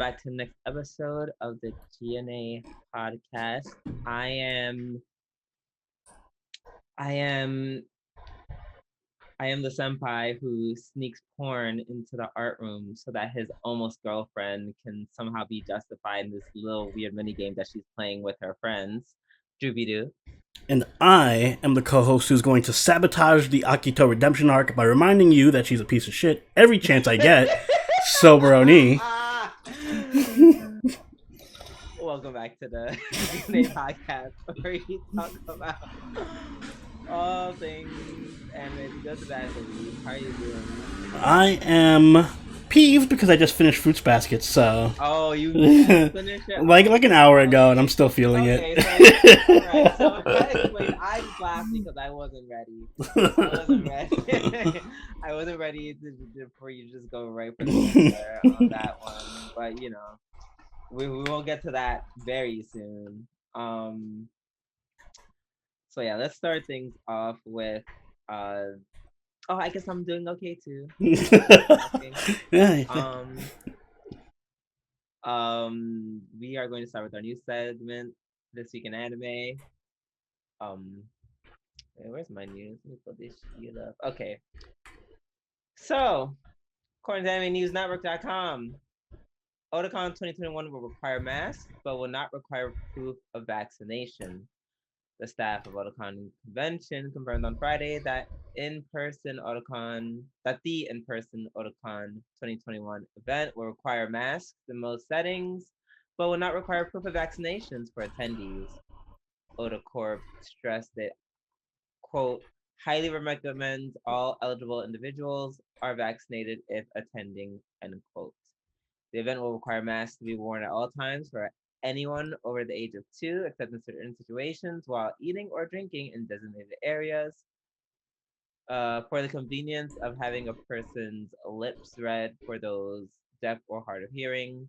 back to the next episode of the G&A Podcast. I am the senpai who sneaks porn into the art room so that his almost girlfriend can somehow be justified in this little weird mini game that she's playing with her friends. Doobie-doo. And I am the co-host who's going to sabotage the Akito redemption arc by reminding you that she's a piece of shit every chance I get. Soberoni. Welcome back to the G&A Podcast, where we talk about all things anime, good, bad, movie. How are you doing? I am peeved because I just finished Fruits Basket, so... Oh, you finished it? like an hour ago, and I'm still feeling it. I'm laughing because I wasn't ready. I wasn't ready for you to just go right for the on that one. But, you know, we will get to that very soon. So yeah, let's start things off with I guess I'm doing okay too. We are going to start with our new segment, This Week in Anime. Where's my news? Let me put this shit up. Okay. So, according to AnimeNewsNetwork.com, Otakon 2021 will require masks, but will not require proof of vaccination. The staff of Otakon Convention confirmed on Friday that the in-person Otakon 2021 event will require masks in most settings, but will not require proof of vaccinations for attendees. Otacorp stressed that, quote, highly recommends all eligible individuals are vaccinated if attending, end quote. The event will require masks to be worn at all times for anyone over the age of 2, except in certain situations while eating or drinking in designated areas. For the convenience of having a person's lips read for those deaf or hard of hearing.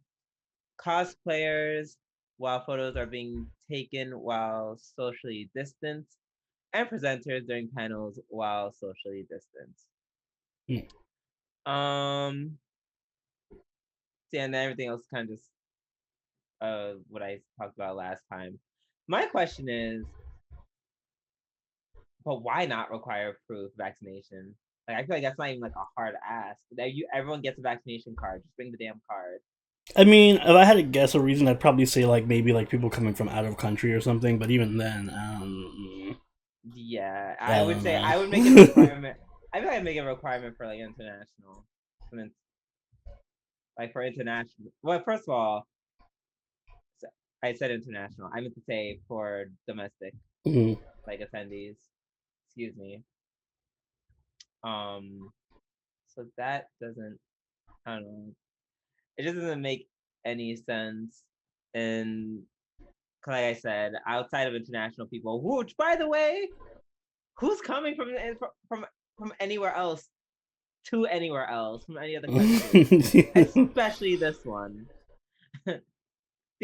Cosplayers, while photos are being taken while socially distanced, and presenters during panels while socially distanced. And everything else kind of just what I talked about last time. My question is, but why not require proof vaccination? Like, I feel like that's not even like a hard ask. Everyone gets a vaccination card. Just bring the damn card. I mean, if I had to guess a reason, I'd probably say like maybe like people coming from out of country or something. But even then, yeah, I would say I would make it a requirement. I feel like I'd make it a requirement for like international. I mean, like for international. Well, first of all, I said international. I meant to say for domestic, like attendees. Excuse me. So that doesn't. I don't know. It just doesn't make any sense. And like I said, outside of international people, which by the way, who's coming from anywhere else to anywhere else from any other country, especially this one? The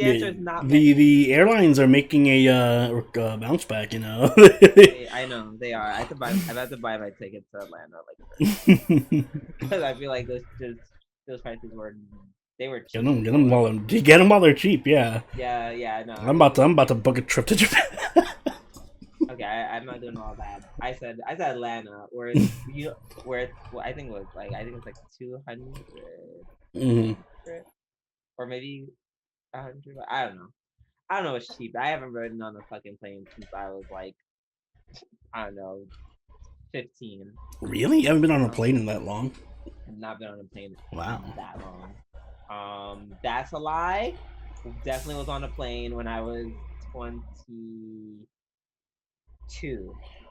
answer is not. The airlines are making a bounce back. You know. I know they are. I have to buy my ticket to Atlanta like because I feel like those prices were cheap. Get them while they're cheap. Yeah. Yeah. No. I'm about to book a trip to Japan. Okay, I'm not doing all that. I said Atlanta, where I think it was like 200, or maybe 100. I don't know. I don't know what's cheap. I haven't ridden on a fucking plane since I was like, I don't know, 15. Really? You haven't been on a plane in that long? I've not been on a plane that long. That's a lie. Definitely was on a plane when I was 22.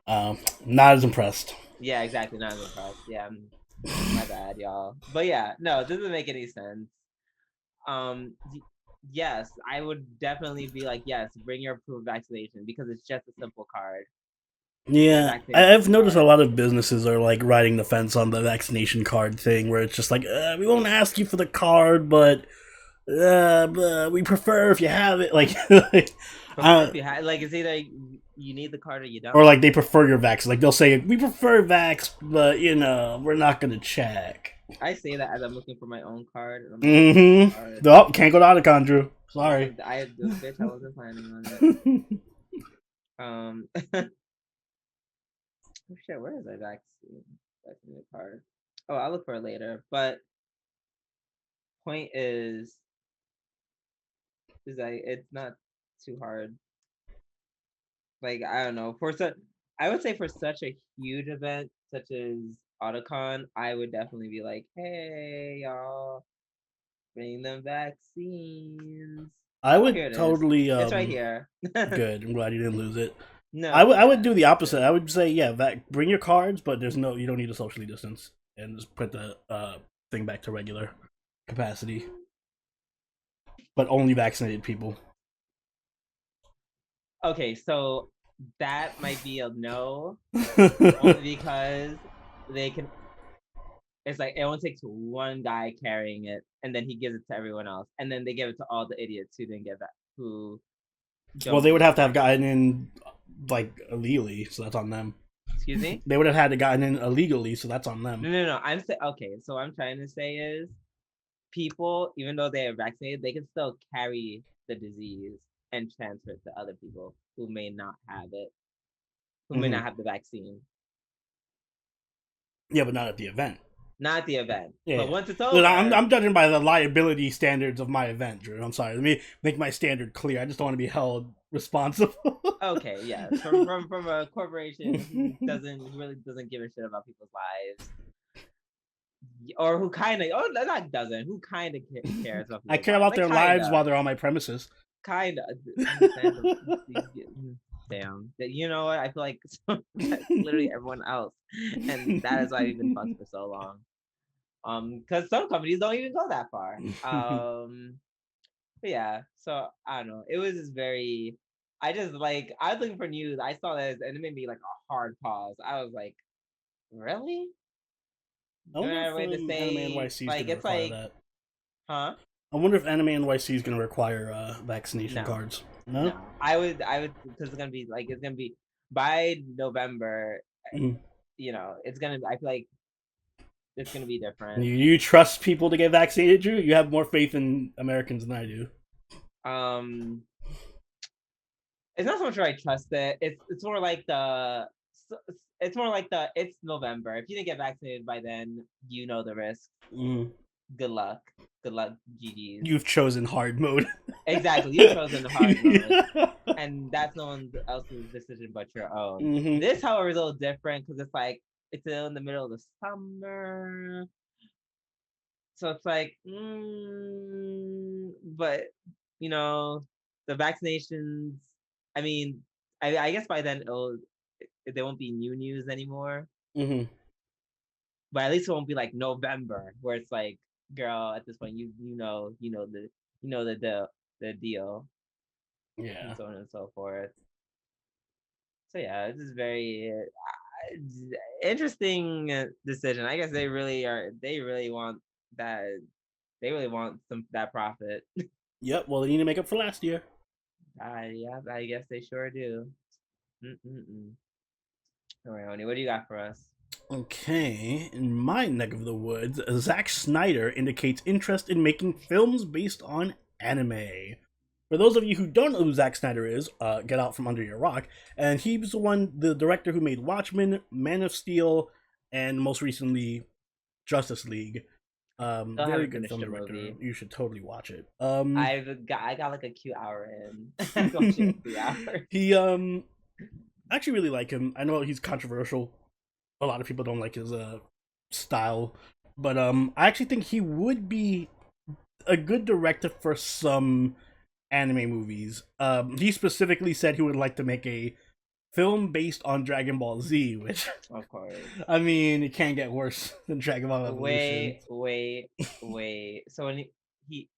Not as impressed. Yeah, exactly. Not as impressed. Yeah, my bad, y'all. But yeah, no, it doesn't make any sense. Yes, I would definitely be like, yes, bring your proof of vaccination because it's just a simple card. Yeah, I've noticed a lot of businesses are like riding the fence on the vaccination card thing, where it's just like, we won't ask you for the card, but we prefer if you have it. Like, if you have, like, it's either you need the card or you don't. Or like they prefer your vax. Like they'll say we prefer vax, but we're not gonna check. I say that as I'm looking for my own card. And I'm Mm-hmm. Nope, can't go to Otacon, Drew. Sorry. I bitch, I wasn't planning on it. Oh shit, where is that vaccine card? Oh, I'll look for it later. But point is that it's not too hard. Like I don't know, I would say for such a huge event such as Otacon, I would definitely be like, hey y'all, bring them vaccines. I would Here it totally. It's right here. Good. I'm glad you didn't lose it. No, I would do the opposite. I would say, bring your cards, but you don't need to socially distance, and just put the thing back to regular capacity. But only vaccinated people. Okay, so that might be a no, only because they can. It's like it only takes one guy carrying it, and then he gives it to everyone else, and then they give it to all the idiots who didn't get that. Well, they would have to have gotten in like illegally, so that's on them. Excuse me? They would have had to gotten in illegally, so that's on them. No. I'm saying okay. So what I'm trying to say is, people, even though they are vaccinated, they can still carry the disease and transfer it to other people who may not have it, who may not have the vaccine. Yeah, but not at the event. Not at the event. Yeah. But once it's over... Look, I'm judging by the liability standards of my event, Drew. I'm sorry. Let me make my standard clear. I just don't want to be held responsible. Okay, yeah. From a corporation who really doesn't give a shit about people's lives. Or who kind of... Oh, not doesn't. Who kind of cares about people's I care about their lives while they're on my premises. Kind of. Damn. You know what? I feel like literally everyone else. And that is why we've been fucked for so long. Because some companies don't even go that far. But yeah, so I don't know. It was just very... I was looking for news. I saw this and it made me like a hard pause. I was like, really? I wonder if Anime NYC is going to require that. Huh? I wonder if Anime NYC is going to require vaccination cards. No? I would, because it's gonna be by November. It's gonna. I feel like it's gonna be different. You trust people to get vaccinated, Drew? You have more faith in Americans than I do. It's not so much where I trust it. It's more like it's November. If you didn't get vaccinated by then, you know the risk. Good luck, GG's. You've chosen hard mode. Exactly, you've chosen hard mode. And that's no one else's decision but your own. This, however, is a little different because it's like, it's in the middle of the summer. So it's like, but, the vaccinations, I mean, I guess by then there won't be new news anymore. But at least it won't be like November where it's like, girl, at this point you know the deal. Yeah. And so on and so forth. So yeah, this is very interesting decision. I guess they really want that profit. Yep, well they need to make up for last year. Yeah, I guess they sure do. All right, Oni, what do you got for us? Okay, in my neck of the woods, Zack Snyder indicates interest in making films based on anime. For those of you who don't know who Zack Snyder is, get out from under your rock. And he was the director who made Watchmen, Man of Steel, and most recently, Justice League. Very good film director. Movie. You should totally watch it. I got like a cute hour in. 3 hours. He I actually really like him. I know he's controversial. A lot of people don't like his style, but I actually think he would be a good director for some anime movies. He specifically said he would like to make a film based on Dragon Ball Z, which, of course, I mean, it can't get worse than Dragon Ball Evolution. Wait. So when he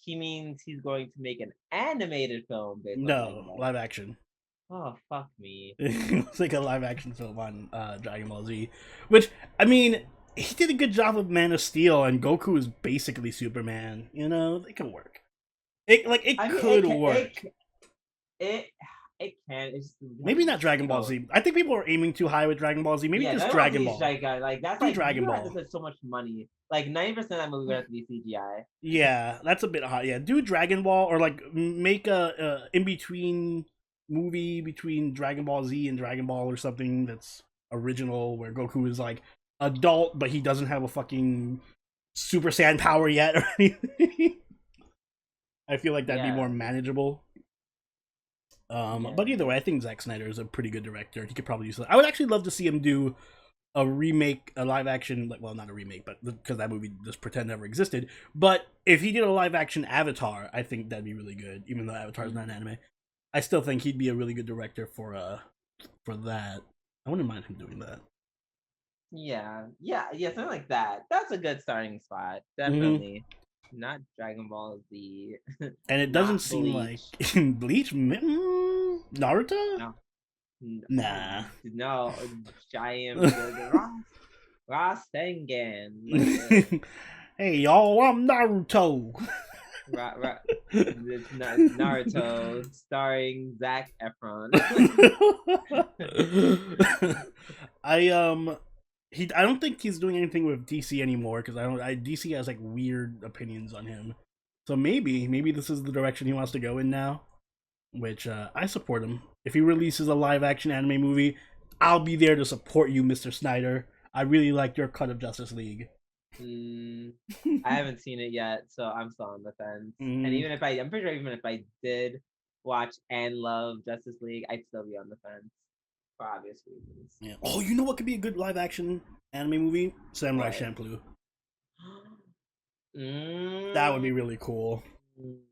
means he's going to make an animated film based on live action. Oh, fuck me. It's like a live action film on Dragon Ball Z. Which, I mean, he did a good job of Man of Steel, and Goku is basically Superman. It can work. It could work. It can. It's just, Maybe not Dragon Ball Z. I think people are aiming too high with Dragon Ball Z. Maybe just Dragon Ball. Like that's do like Dragon you Ball. have to put so much money. Like 90% of that movie would have to be CGI. Yeah, that's a bit high. Yeah, do Dragon Ball or like make a in between movie between Dragon Ball Z and Dragon Ball or something that's original where Goku is like adult but he doesn't have a fucking Super Saiyan power yet or anything. I feel like that'd be more manageable. But either way, I think Zack Snyder is a pretty good director. He could probably do something. I would actually love to see him do a remake, a live action, well, not a remake, but because that movie just pretend never existed. But if he did a live action Avatar, I think that'd be really good. Even though Avatar is not an anime, I still think he'd be a really good director for that. I wouldn't mind him doing that. Yeah, something like that. That's a good starting spot. Definitely. Not Dragon Ball Z. And it doesn't seem like Bleach. Naruto? No. Nah. No, giant Ross Tengen. Hey y'all, I'm Naruto. It's Naruto starring Zac Efron. I don't think he's doing anything with DC anymore because DC has like weird opinions on him. So maybe this is the direction he wants to go in now, which I support him. If he releases a live action anime movie, I'll be there to support you, Mr. Snyder. I really like your cut of Justice League. I haven't seen it yet, so I'm still on the fence. And I'm pretty sure even if I did watch and love Justice League, I'd still be on the fence. For obvious reasons. Yeah. Oh, you know what could be a good live action anime movie? Samurai Champloo. That would be really cool.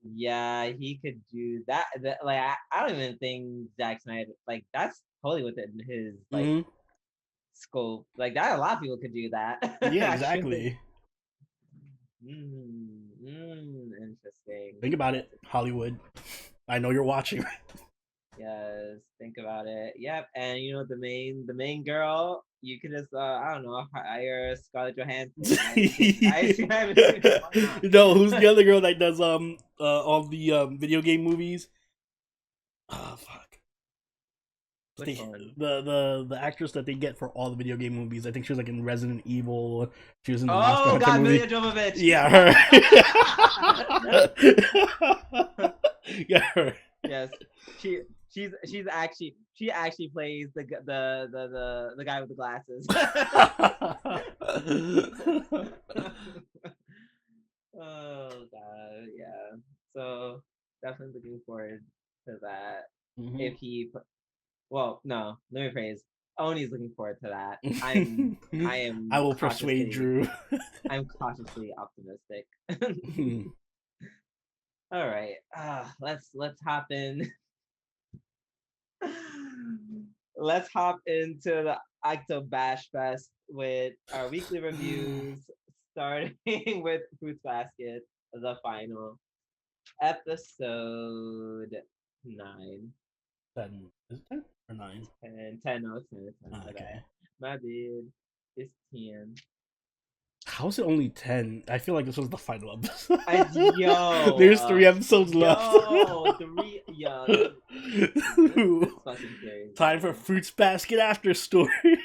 Yeah, he could do that. Like, I don't even think Zack Snyder, like, that's totally within his like scope. Like, that a lot of people could do that. Yeah, exactly. Interesting. Think about it, Hollywood. I know you're watching. Yes, think about it. Yep, and you know the main girl, you could just I don't know, hire Scarlett Johansson. No, who's the other girl that does all the video game movies? Oh fuck. The actress that they get for all the video game movies. I think she was like in Resident Evil. She was in the Monster Hunter movie. Milla Jovovich. Yeah, her. Yeah, her. Yes, she actually plays the guy with the glasses. Oh god, yeah. So definitely looking forward to that. If he, well, no, let me rephrase. Oni's looking forward to that. I will persuade Drew. I'm cautiously optimistic. All right, let's hop in. Let's hop into the Octo Bash Fest with our weekly reviews, starting with Fruits Basket, the final episode 9. 10. Is it 10 or 9? 10. No, it's 10. Oh, okay. My bad. It's 10. How is it only 10? I feel like this was the final episode. There's 3 episodes left. Time for Fruits Basket After Story.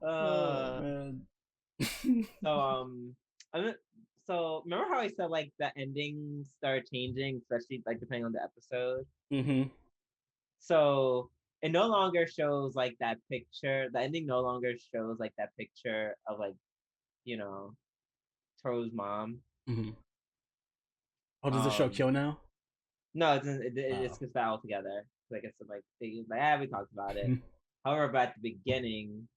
Oh man. So remember how I said like the endings start changing, especially like depending on the episode? So it no longer shows like that picture. The ending no longer shows like that picture of like, you know, Toru's mom. Oh, does it show Kyo now? No, it's just that all together. Like it's like we talked about it. However, but at the beginning,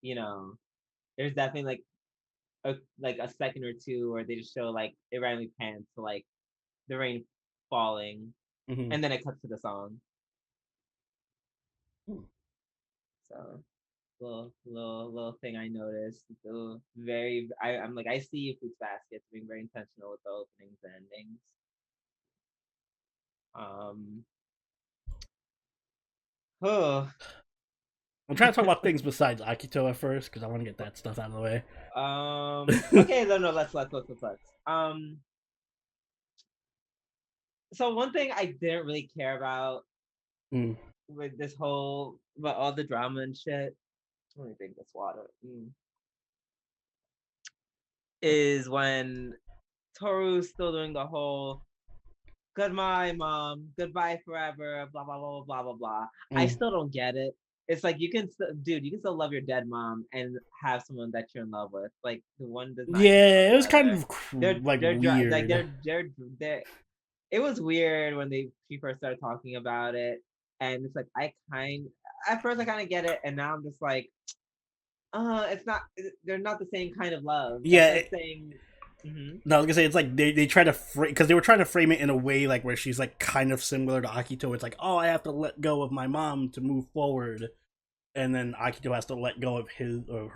you know, there's definitely like a second or two where they just show like it randomly pans to like the rain falling, and then it cuts to the song. So little thing I noticed. So I'm like, I see Fruits Basket being very intentional with the openings and endings. I'm trying to talk about things besides Akito at first because I want to get that stuff out of the way. Okay, no, let's. So one thing I didn't really care about Mm. with this whole, but all the drama and shit. Let me drink this water. Is when Toru's still doing the whole goodbye, mom, goodbye forever, blah blah blah blah blah blah. I Mm. still don't get it. It's like you can, dude, you can still love your dead mom and have someone that you're in love with. Like the one does not need to go Yeah, it was kind together. of like Like weird. they're. It was weird when she first started talking about it, and it's like at first I kind of get it, and now I'm just like, it's not. They're not the same kind of love. That's Yeah, like saying. Mm-hmm. no, I was gonna say it's like they try to frame because they were trying to frame it in a way like where she's like kind of similar to Akito. It's like, oh, I have to let go of my mom to move forward, and then Akito has to let go of his or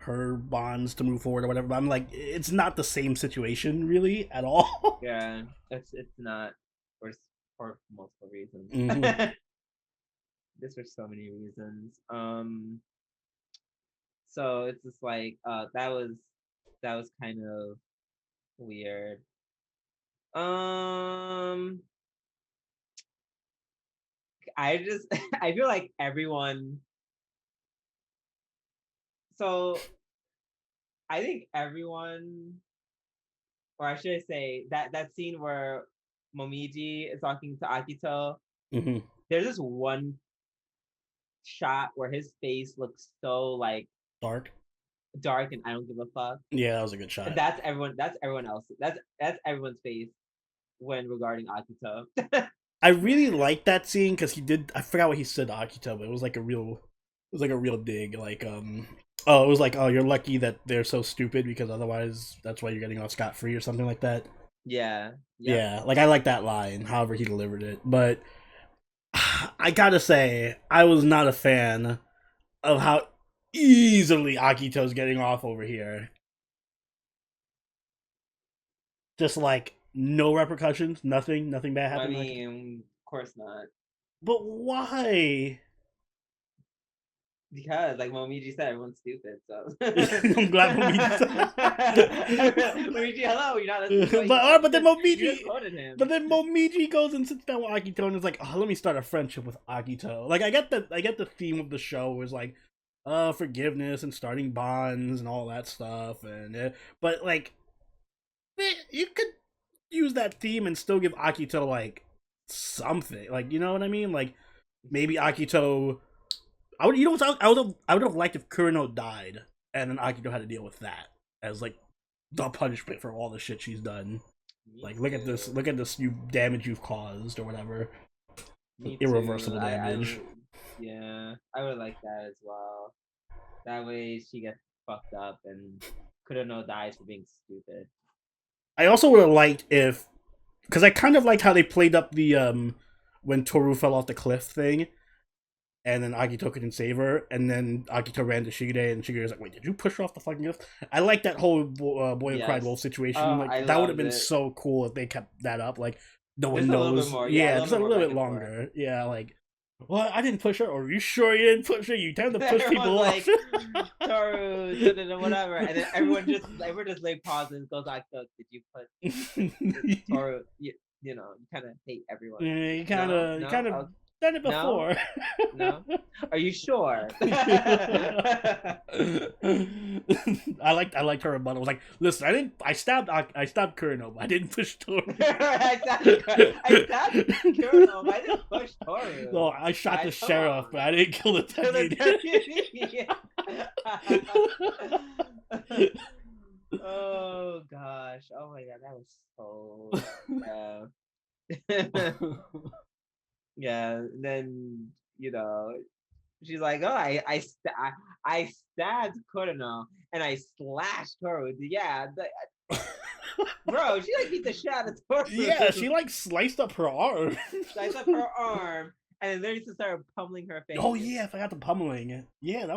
her bonds to move forward or whatever. But I'm like, it's not the same situation really at all. Yeah, it's not for multiple reasons. Mm-hmm. There's for so many reasons. So it's just like that was kind of weird. Um, I just I feel like everyone. So I think everyone, or I should say that scene where Momiji is talking to Akito. Mm-hmm. There's this one shot where his face looks so like Dark. dark and I don't give a fuck. Yeah, that was a good shot. That's everyone. That's everyone else. That's everyone's face when regarding Akito. I really liked that scene because he did. I forgot what he said to Akito, but it was like a real. It was like a real dig. Like oh, it was like, oh, you're lucky that they're so stupid because otherwise that's why you're getting off scot free or something like that. Yeah. Yep. Yeah, like I like that line, however he delivered it. But I gotta say, I was not a fan of how easily Akito's getting off over here. Just like no repercussions, nothing bad I happened. mean, of course not. But why? Because, like Momiji said, everyone's stupid. So I'm glad Momiji said that. Momiji, hello, you're not listening to what but then you just Momiji, quoted him. but then Momiji goes and sits down with Akito and is like, "Oh, let me start a friendship with Akito." Like, I get the theme of the show is like, forgiveness and starting bonds and all that stuff, and but like, you could use that theme and still give Akito like something, like you know what I mean? Like maybe Akito. I would, you know, what I would have liked if Kurino died and then Akito had to deal with that as like the punishment for all the shit she's done. Me Like, too. look at this you damage you've caused or whatever, Me irreversible too. damage. Yeah, I would like that as well. That way she gets fucked up and Kudono dies for being stupid. I also would have liked if, because I kind of liked how they played up the when Toru fell off the cliff thing, and then Akito couldn't save her, and then Akito ran to Shigure, and Shigure was like, "Wait, did you push her off the fucking cliff?" I like that whole boy who cried Yes. wolf situation. Oh, Like I that would have loved been it. so cool if they kept that up. Like no Just one a little bit knows. more. Yeah, just a More little back bit and forth. longer. Yeah, like. Well, I didn't push her. Or are you sure you didn't push her? You tend to push people Everyone's off. like Toru, whatever, and then everyone just like pauses and goes like, "Did you put Toru?" You know, you kind of hate everyone. Yeah, No, you no, kind of done it no, before. no. Are you sure? I liked her rebuttal. I was like, listen, I stabbed Kurino, but I didn't push Toru. I stabbed Kurono, but I didn't push Toru. No, I shot the Guys, come sheriff, on. but I didn't kill the deputy. Oh gosh! Oh my god, that was so. Yeah. And then she's like, "Oh, I stabbed Kurono and I slashed her with bro." She like beat the shit out of Toru. Yeah, she like sliced up her arm. Sliced up her arm and then just started pummeling her face. Oh yeah, I forgot the pummeling. Yeah, I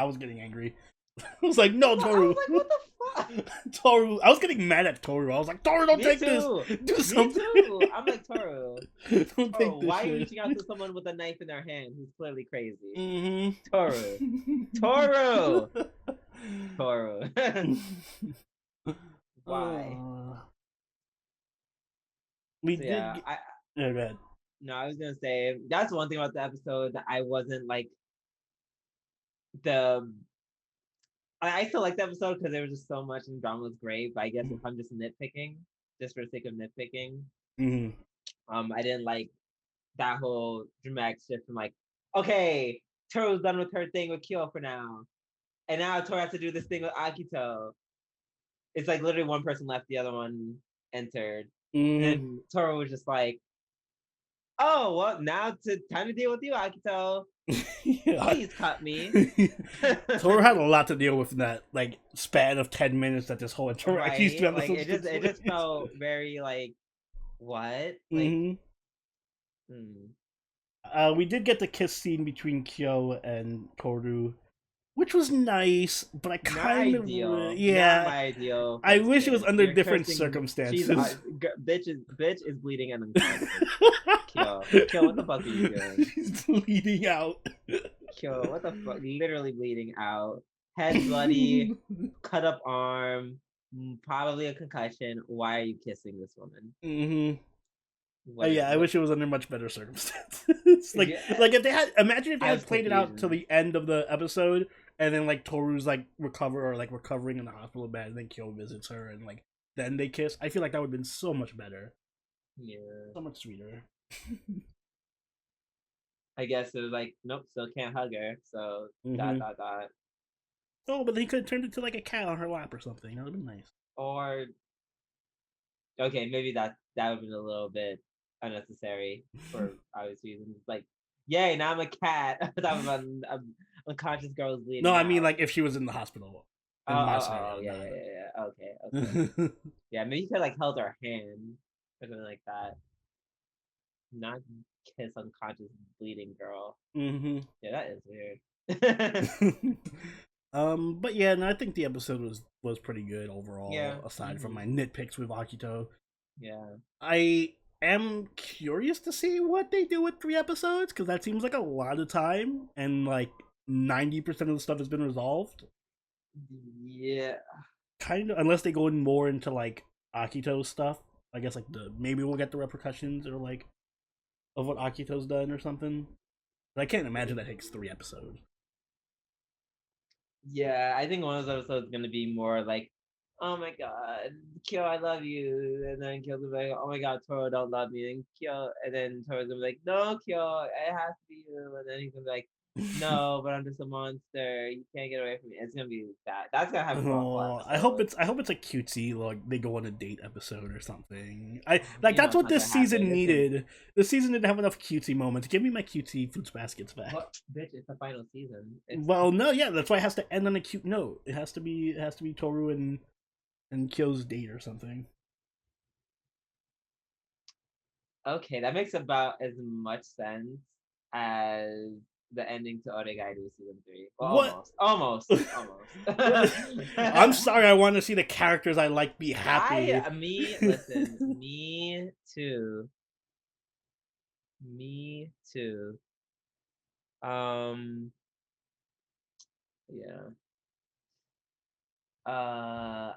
was getting angry. I was like, no, Toru. I was like, what the fuck? Toru. I was getting mad at Toru. I was like, Toru, don't take this. Do something. Me too. I'm like, Toru. Don't take this Why are you shit. reaching out to someone with a knife in their hand who's clearly crazy? Mm-hmm. Toru. Toru. Why? We So did. yeah, Oh, go ahead. no, I was gonna say that's one thing about the episode that I wasn't like the. I still like the episode because there was just so much and the drama was great. But I guess if I'm just nitpicking, just for the sake of nitpicking, Mm-hmm. I didn't like that whole dramatic shift from like, okay, Toru's done with her thing with Kyo for now, and now Toru has to do this thing with Akito. It's like literally one person left, the other one entered, and Mm-hmm. then Toru was just like, oh well, now to time to deal with you, Akito. Yeah. Please cut me. Toru had a lot to deal with in that like span of 10 minutes that this whole entire Right? Like it just felt very like what? Like we did get the kiss scene between Kyo and Toru, which was nice, but I kind of not my ideal. I wish it was under You're different cursing, circumstances. Bitch is bleeding and unconscious. Kyo, what the fuck are you doing? She's bleeding out. Kyo, what the fuck? Literally bleeding out. Head bloody, cut up arm, probably a concussion. Why are you kissing this woman? Mm-hmm. I wish it was under much better circumstances. like if they had, imagine if they had played it out till the end of the episode, and then like Toru's like recovering in the hospital bed, and then Kyo visits her, and like then they kiss. I feel like that would have been so much better. Yeah, so much sweeter. I guess it was like, nope, still can't hug her. So dot. Oh, but they could have turned it to like a cat on her lap or something. That would have been nice. Or okay, maybe that would have been a little bit unnecessary for obvious reasons. Like, yay, now I'm a cat. That was an unconscious girl bleeding. No, I mean like if she was in the hospital. Yeah. Okay. Yeah, maybe you could like held her hand or something like that. Not kiss unconscious bleeding girl. Mm-hmm. Yeah, that is weird. But yeah, no, I think the episode was pretty good overall. Yeah. Aside from my nitpicks with Akito. Yeah. I am curious to see what they do with 3 episodes, because that seems like a lot of time, and like 90% of the stuff has been resolved. Yeah. Kind of, unless they go in more into like Akito's stuff. I guess like maybe we'll get the repercussions or like of what Akito's done or something. But I can't imagine that takes 3 episodes. Yeah, I think one of those episodes is gonna be more like, oh my god, Kyo, I love you, and then Kyo's gonna be like, oh my god, Toro don't love me, and Kyo, and then Toro's gonna be like, no, Kyo, it has to be you, and then he's gonna be like, no, but I'm just a monster. You can't get away from me. It's gonna be that. That's gonna happen. I hope it's a cutesy, like they go on a date episode or something. That's what this season needed. This season didn't have enough cutesy moments. Give me my cutesy Fruits Baskets back. Well, bitch, it's the final season. Well, no, yeah, that's why it has to end on a cute note. It has to be Toru and Kyo's date or something. Okay, that makes about as much sense as the ending to Oregairu season 3. Well, almost. I'm sorry. I want to see the characters I like be happy. Listen, me too. Yeah. I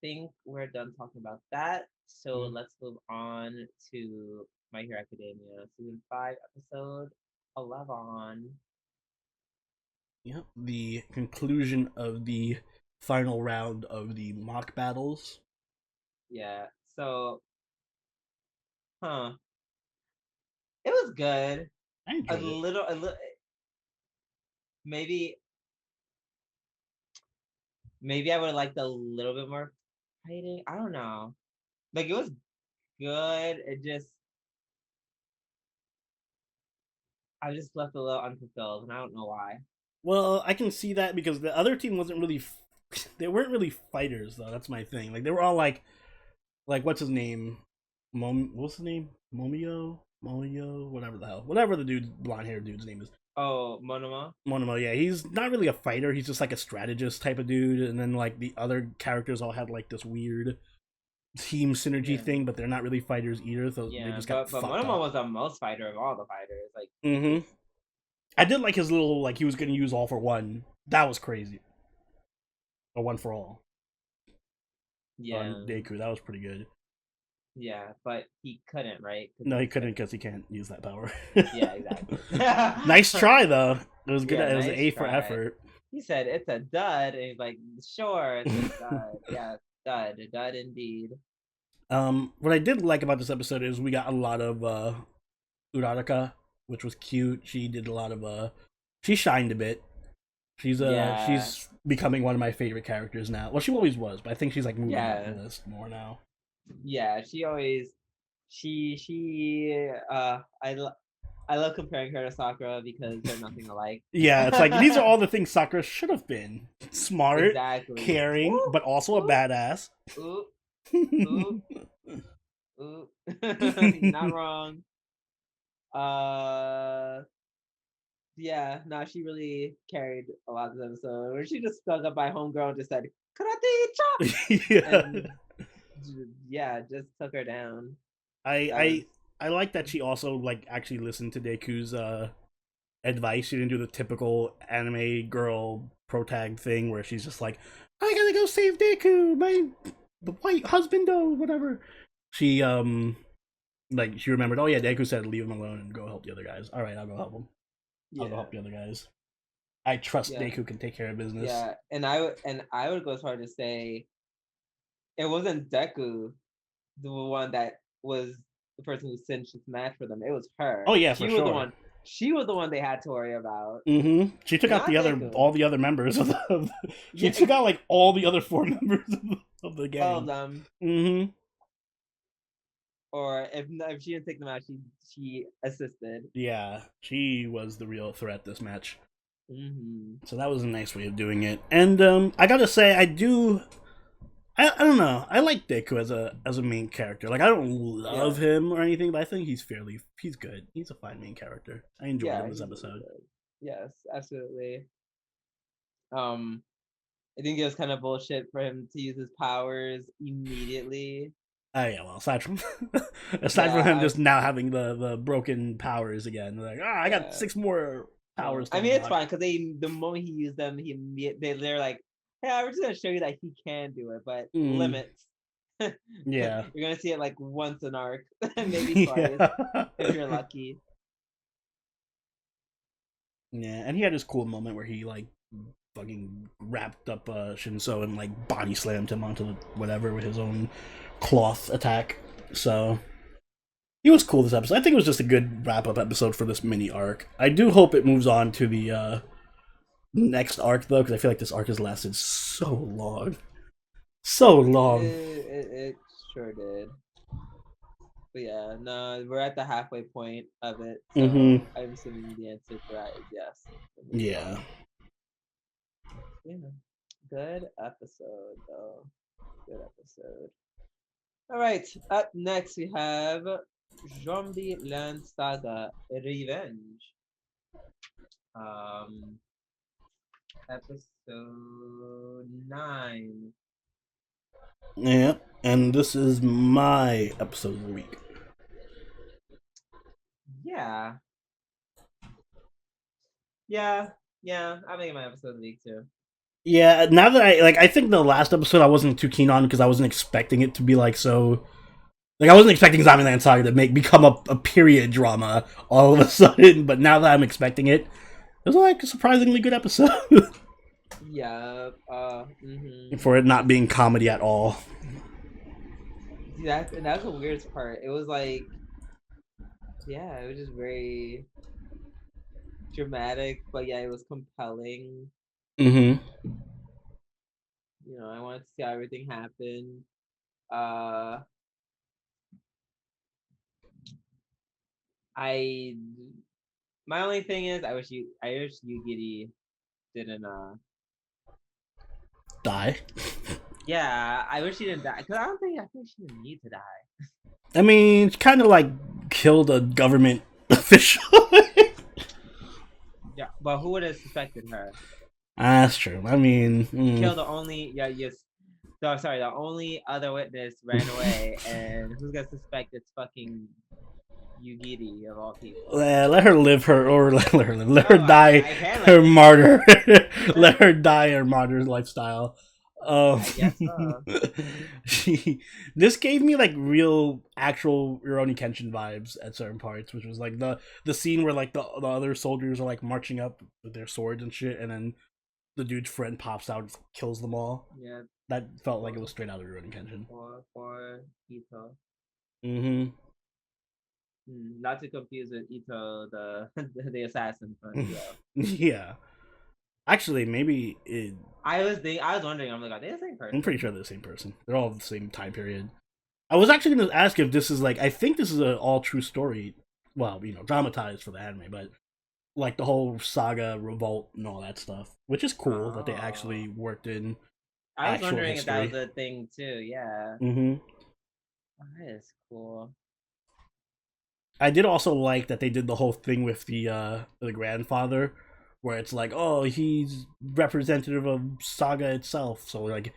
think we're done talking about that. So let's move on to My Hero Academia season 5, episode 11. Yep, the conclusion of the final round of the mock battles. Yeah, so, it was good. I enjoyed a little. Maybe I would have liked a little bit more fighting. I don't know. Like it was good. I was just left a little unfulfilled, and I don't know why. Well, I can see that because the other team wasn't really. They weren't really fighters, though. That's my thing. Like they were all like what's his name? What's his name? Momio, whatever the hell, whatever the blonde haired dude's name is. Oh, Monoma, yeah, he's not really a fighter. He's just like a strategist type of dude. And then like the other characters all had like this weird team synergy thing, but they're not really fighters either. So they just got but Monoma was the most fighter of all the fighters. Like, I did like his little he was gonna use all for one. That was crazy. A one for all. Yeah, on Deku, that was pretty good. Yeah, but he couldn't, right? No, he couldn't because he can't use that power. Yeah, exactly. Nice try though. It was good. Yeah, It was an nice A for try. effort. He said it's a dud, and he's like, sure, it's a dud. Yeah, dud indeed. What I did like about this episode is we got a lot of Uraraka, which was cute. She did a lot of she shined a bit. She's becoming one of my favorite characters now. Well, she always was, but I think she's like moving up the list more now. Yeah, she always I love comparing her to Sakura because they're nothing alike. Yeah, it's like these are all the things Sakura should have been. Smart, Exactly. caring, Ooh, but also a badass. Ooh, ooh, ooh. Not wrong. Yeah, no, she really carried a lot of this episode. When she just stuck up by homegirl and just said, Karate chop! Yeah. And yeah, just took her down. I like that she also like actually listened to Deku's advice. She didn't do the typical anime girl protag thing where she's just like, I gotta go save Deku, my white husband, whatever. She like she remembered, oh yeah, Deku said leave him alone and go help the other guys. All right, I'll go help him. I'll go help the other guys. I trust Deku can take care of business. Yeah, and I would go as far to say it wasn't Deku the one that was the person who cinched this match for them. It was her. Oh yeah, she for was sure. the one. She was the one they had to worry about. Mm-hmm. She took out all the other members of the. She took out like all the other 4 members of the gang. All of them. Mm-hmm. Or if she didn't take them out, she assisted. Yeah, she was the real threat this match. Mm-hmm. So that was a nice way of doing it. And I gotta say, I don't know. I like Deku as a main character. Like I don't love him or anything, but I think he's good. He's a fine main character. I enjoyed him this episode. Really yes, absolutely. I think it was kind of bullshit for him to use his powers immediately. Oh yeah, well, aside from him just now having the broken powers again, like I got 6 more powers. I mean, it's fine because the moment he used them, they're like, hey, we're just gonna show you that he can do it, but limits. Yeah, you're gonna see it like once an arc, maybe twice if you're lucky. Yeah, and he had this cool moment where he like fucking wrapped up Shinso and like body slammed him onto the whatever with his own cloth attack. So he was cool this episode. I think it was just a good wrap up episode for this mini arc. I do hope it moves on to the next arc though, because I feel like this arc has lasted so long. It sure did. But yeah, no, we're at the halfway point of it. So I'm assuming the answer for that is yes. Yeah. Yeah. Good episode, though. Good episode. All right. Up next, we have Zombieland Saga Revenge. Episode 9. Yeah, and this is my episode of the week. Yeah. I'm making my episode of the week too. Yeah, now that I think the last episode I wasn't too keen on because I wasn't expecting it to be like so. Like I wasn't expecting Zombieland Saga to become a period drama all of a sudden, but now that I'm expecting it, it was like a surprisingly good episode. Yeah. For it not being comedy at all. That's the weirdest part. It was like, yeah, it was just very dramatic, but yeah, it was compelling. You know, I wanted to see how everything happened. My only thing is, I wish Yugiri didn't die. Yeah, I wish she didn't die because I think she didn't need to die. I mean, she kind of like killed a government official. Yeah, but who would have suspected her? That's true. I mean, killed the only the only other witness ran away, and who's gonna suspect it's fucking Yugiri of all people? Let her live her, or let her live. Let her die her martyr. Let her die her martyr lifestyle. Um, I guess so. this gave me like real, actual Rurouni Kenshin vibes at certain parts, which was like the scene where like the other soldiers are like marching up with their swords and shit, and then the dude's friend pops out and kills them all. Yeah. That felt like it was straight out of Rurouni Kenshin. For Ito. Mm-hmm. Not to confuse with Ito, the assassin from Ito. Yeah. Actually, maybe I was wondering. I'm like, are they the same person? I'm pretty sure they're the same person. They're all the same time period. I was actually going to ask if this is like, I think this is an all true story. Well, dramatized for the anime, but like the whole saga, revolt, and all that stuff, which is cool that they actually worked in. I was actual wondering history. if that was a thing too. Yeah. Mm-hmm. Oh, that is cool. I did also like that they did the whole thing with the grandfather, where it's like, oh, he's representative of Saga itself. So like,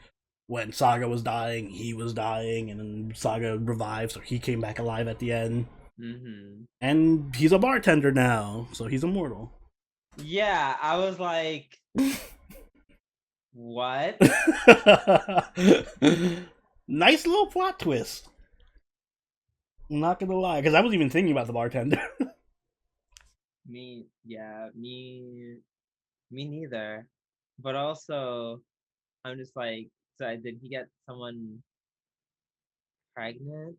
when Saga was dying, he was dying, and then Saga revived, so he came back alive at the end. Mm-hmm. And he's a bartender now, so he's immortal. Yeah, I was like, what? Nice little plot twist. I'm not gonna lie, because I was even thinking about the bartender. Me neither. But also, I'm just like, so did he get someone pregnant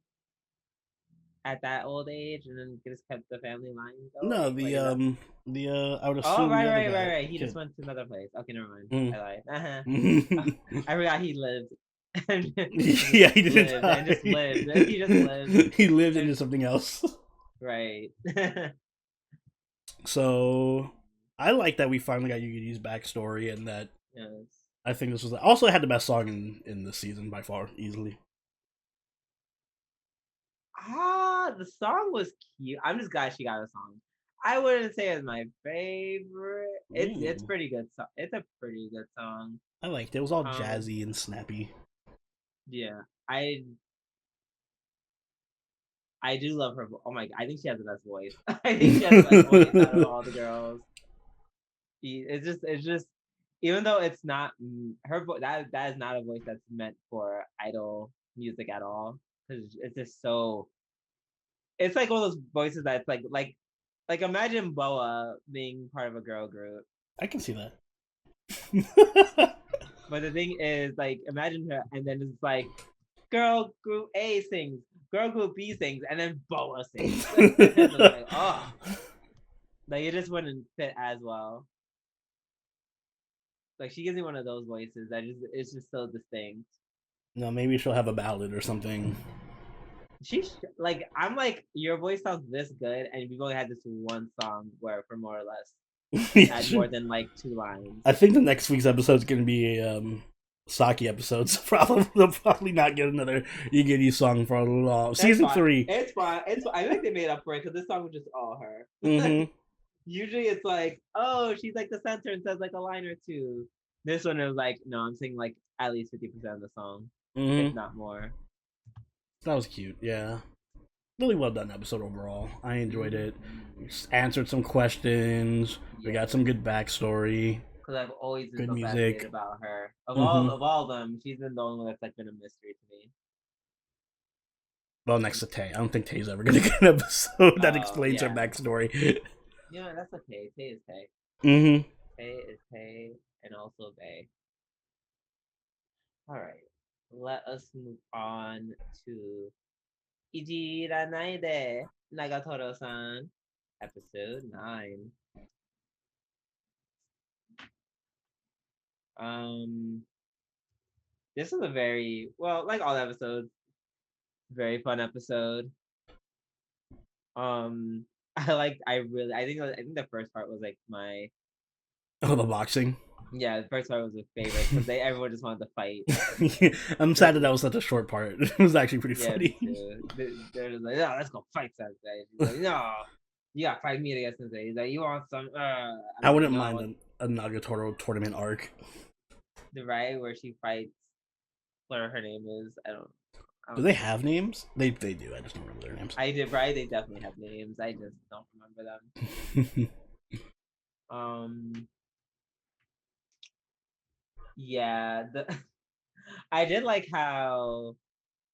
at that old age and then just kept the family line going? No, I would assume. Oh, right, the other right, guy, right, right. He kid. just went to another place. Okay, never mind. Mm. I lied. I forgot he lived. Yeah, he didn't die. And just lived. He just lived. He lived into something else. Right. So I like that we finally got Yugi's backstory, and that Yes. I think this was also had the best song in this season by far, easily. The song was cute. I'm just glad she got a song. I wouldn't say it's my favorite. It's pretty good. It's a pretty good song. I liked it. It was all jazzy and snappy. Yeah, I do love her. Oh my! I think she has the best voice. I think she has the best voice out of all the girls. It's just, even though it's not her voice, that is not a voice that's meant for idol music at all. Because it's just so. It's like one of those voices that's like imagine Boa being part of a girl group. I can see that. But the thing is, like, imagine her, and then it's like, girl group A sings, girl group B sings, and then Boa sings. Like, oh, like it just wouldn't fit as well. Like she gives me one of those voices that it's just so distinct. No, maybe she'll have a ballad or something. Like, I'm like, your voice sounds this good, and we've only had this one song where, for more or less, had more than like 2 lines. I think the next week's episode is going to be a Saki episode, so they'll probably not get another Iggy song for a long. Season 3. It's fine. I think they made up for it because this song was just all her. Mm-hmm. Usually it's like, oh, she's like the center and says like a line or two. This one it was like, no, I'm singing like at least 50% of the song, if not more. That was cute, yeah. Really well done episode overall. I enjoyed it. Answered some questions. We got some good backstory. Because I've always been good so music fascinated about her. Of all of them, she's been the only one that's like been a mystery to me. Well, next to Tay. I don't think Tay's ever gonna get an episode that explains her backstory. Yeah, that's okay. Tay is Tay. Mm-hmm. Tay is Tay, and also Bay. Alright. Let us move on to Ijiranaide Nagatoro-san, episode 9. This is a very, well, like all episodes, very fun episode. I think the first part was like my. Oh, the boxing. Yeah, the first part was a favorite because everyone just wanted to fight. I'm sad that was such a short part. It was actually pretty funny. They're just like, no, let's go fight Sensei. He's like, no, you gotta fight me against Sensei. He's like, you want some? I wouldn't mind a Nagatoro tournament arc. The right where she fights, whatever her name is. I don't. Do they have names? They do. I just don't remember their names. I did, right? They definitely have names. I just don't remember them. Yeah. I did like how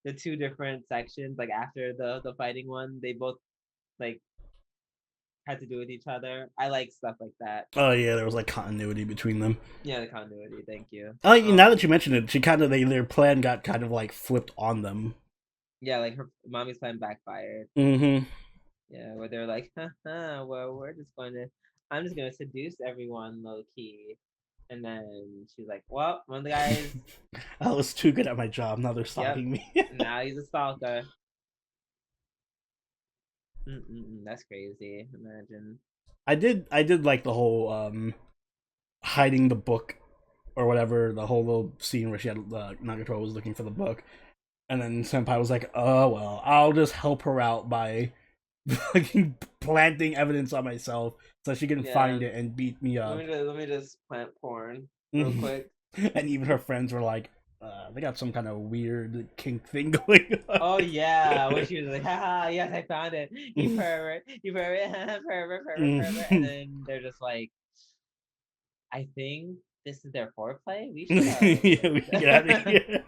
the two different sections, like after the fighting one, they both like had to do with each other. I like stuff like that. Oh yeah, there was like continuity between them. Yeah, the continuity. Thank you. Oh, now that you mention it, she kind of their plan got kind of like flipped on them. Yeah, like her mommy's plan backfired. Mm-hmm. Yeah, where they're like, well, I'm just gonna seduce everyone low key. And then she's like, well, one of the guys, I was too good at my job. Now they're yep, stalking me. now he's a stalker. That's crazy. Imagine. I did like the whole hiding the book or whatever, the whole little scene where she had Nagatoro was looking for the book, and then Senpai was like, "Oh well, I'll just help her out by fucking planting evidence on myself so she can find it and beat me up." Let me just plant porn real quick. And even her friends were like, they got some kind of weird kink thing going on. Oh yeah, when she was like, haha, yes, I found it. You pervert, pervert. And then they're just like, I think this is their foreplay. We should yeah, we should get out of here.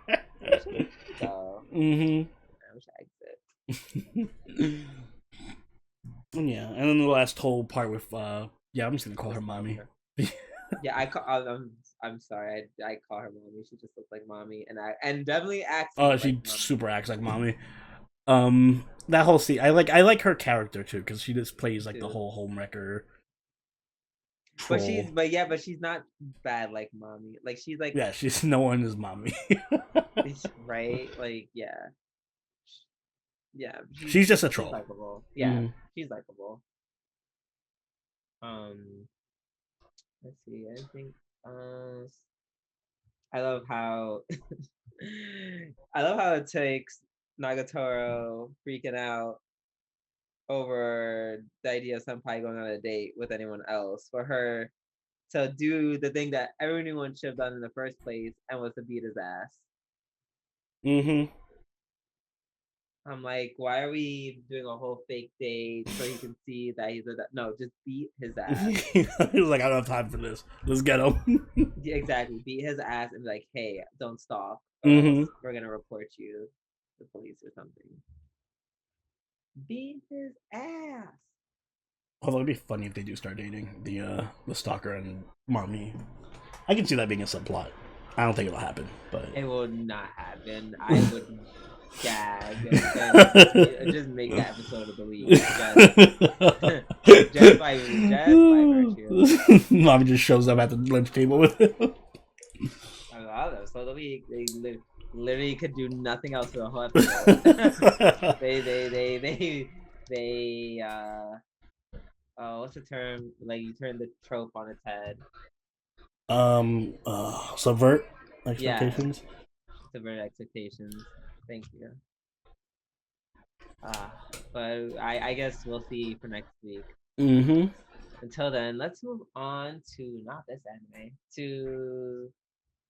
go. I wish I exit. Yeah, and then the last whole part with yeah, I'm just gonna call her mommy. Yeah, I'm sorry. I call her mommy. She just looks like mommy, and definitely acts. Oh, she like super acts like mommy. That whole scene, I like her character too because she just plays like the whole homewrecker. But she's not bad like mommy. Like she's like she's no one is mommy. Right? Like yeah. She's just a troll. She's likable. Yeah, she's likable. Let's see. I think I love how it takes Nagatoro freaking out over the idea of Senpai going on a date with anyone else for her to do the thing that everyone should have done in the first place and was to beat his ass. I'm like, why are we doing a whole fake date so he can see that he's no, just beat his ass. He was like, I don't have time for this. Let's get him. Yeah, exactly. Beat his ass and be like, hey, don't stalk. We're gonna report you to the police or something. Beat his ass. Although it'd be funny if they do start dating, the stalker and mommy. I can see that being a subplot. I don't think it'll happen, but it will not happen. I would gag and just make that episode of the week. Just by virtue. Mommy just shows up at the lunch table with him. I love that episode of the week. They literally could do nothing else for the whole episode. they what's the term? Like you turn the trope on its head. Subvert expectations. Yeah. Subvert expectations. Thank you. But I guess we'll see for next week. Until then, let's move on to not this anime, to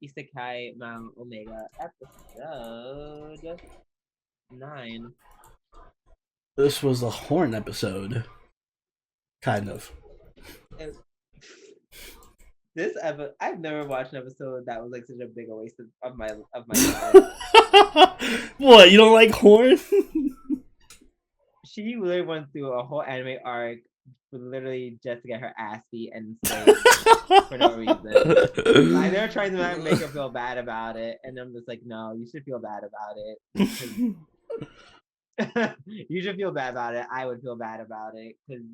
Isekai Maou Omega episode 9. This was a horn episode. Kind of. This episode, I've never watched an episode that was like such a big waste of my time. What, you don't like horn? She literally went through a whole anime arc literally just to get her ass beat and enslaved for no reason. Like, they're trying to make her feel bad about it, and I'm just like, no, you should feel bad about it. You should feel bad about it. I would feel bad about it because